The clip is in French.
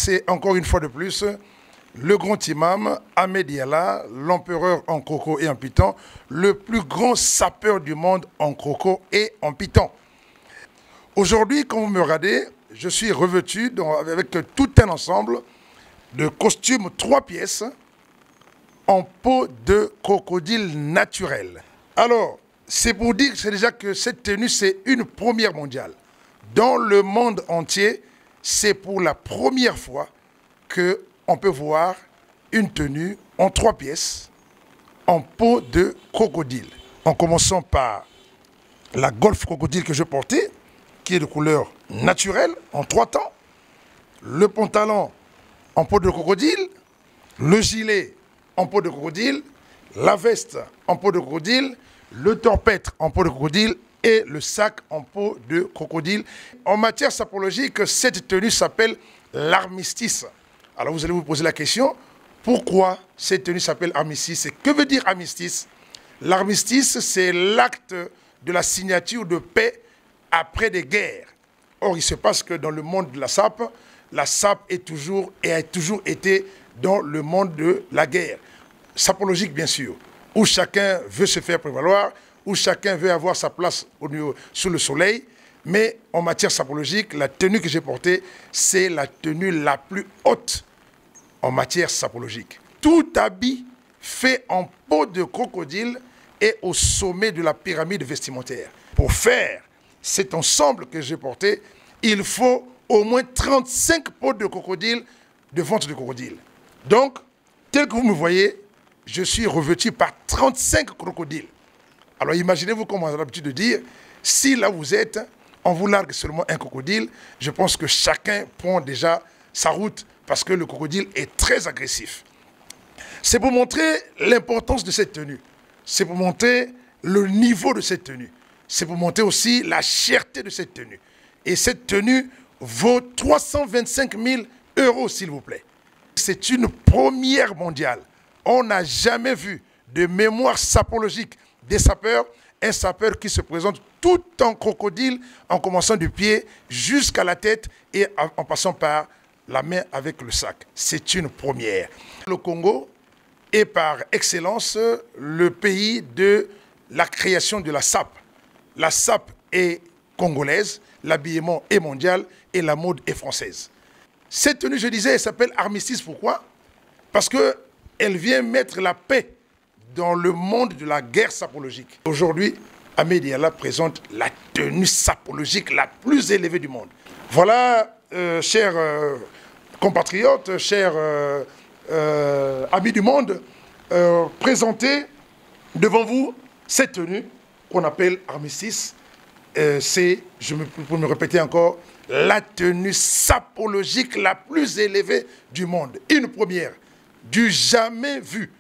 c'est encore une fois de plus le grand imam Ahmed Yallah, l'empereur en croco et en python, le plus grand sapeur du monde en croco et en python. Aujourd'hui, quand vous me regardez, je suis revêtu avec tout un ensemble de costumes 3 pièces en peau de crocodile naturel. Alors, c'est pour dire déjà que cette tenue, c'est une première mondiale. Dans le monde entier, c'est pour la première fois qu'on peut voir une tenue en 3 pièces en peau de crocodile. En commençant par la Golf Crocodile que je portais, qui est de couleur naturelle, en 3 tons. Le pantalon en peau de crocodile, le gilet en peau de crocodile, la veste en peau de crocodile, le torpêtre en peau de crocodile et le sac en peau de crocodile. En matière sapologique, cette tenue s'appelle l'armistice. Alors vous allez vous poser la question, pourquoi cette tenue s'appelle armistice? Et que veut dire armistice? L'armistice, c'est l'acte de la signature de paix après des guerres. Or, il se passe que dans le monde de la SAP est toujours et a toujours été dans le monde de la guerre. Sapologique, bien sûr, où chacun veut se faire prévaloir, où chacun veut avoir sa place sous le soleil. Mais en matière sapologique, la tenue que j'ai portée, c'est la tenue la plus haute en matière sapologique. Tout habit fait en peau de crocodile est au sommet de la pyramide vestimentaire. Pour faire cet ensemble que j'ai porté, il faut au moins 35 peaux de crocodile, de ventre de crocodile. Donc, tel que vous me voyez, je suis revêtu par 35 crocodiles. Alors imaginez-vous, comme on a l'habitude de dire, si là vous êtes, on vous largue seulement un crocodile, je pense que chacun prend déjà sa route parce que le crocodile est très agressif. C'est pour montrer l'importance de cette tenue. C'est pour montrer le niveau de cette tenue. C'est pour montrer aussi la cherté de cette tenue. Et cette tenue vaut 325 000 €, s'il vous plaît. C'est une première mondiale. On n'a jamais vu de mémoire sapologique des sapeurs, un sapeur qui se présente tout en crocodile, en commençant du pied jusqu'à la tête et en passant par la main avec le sac. C'est une première. Le Congo est par excellence le pays de la création de la SAP. La SAP est congolaise, l'habillement est mondial et la mode est française. Cette tenue, je disais, elle s'appelle armistice. Pourquoi? Parce qu'elle vient mettre la paix dans le monde de la guerre sapologique. Aujourd'hui, Ahmed Yallah présente la tenue sapologique la plus élevée du monde. Voilà, chers compatriotes, chers amis du monde, présenter devant vous cette tenue qu'on appelle armistice. C'est, pour me répéter encore, la tenue sapologique la plus élevée du monde. Une première, du jamais vu.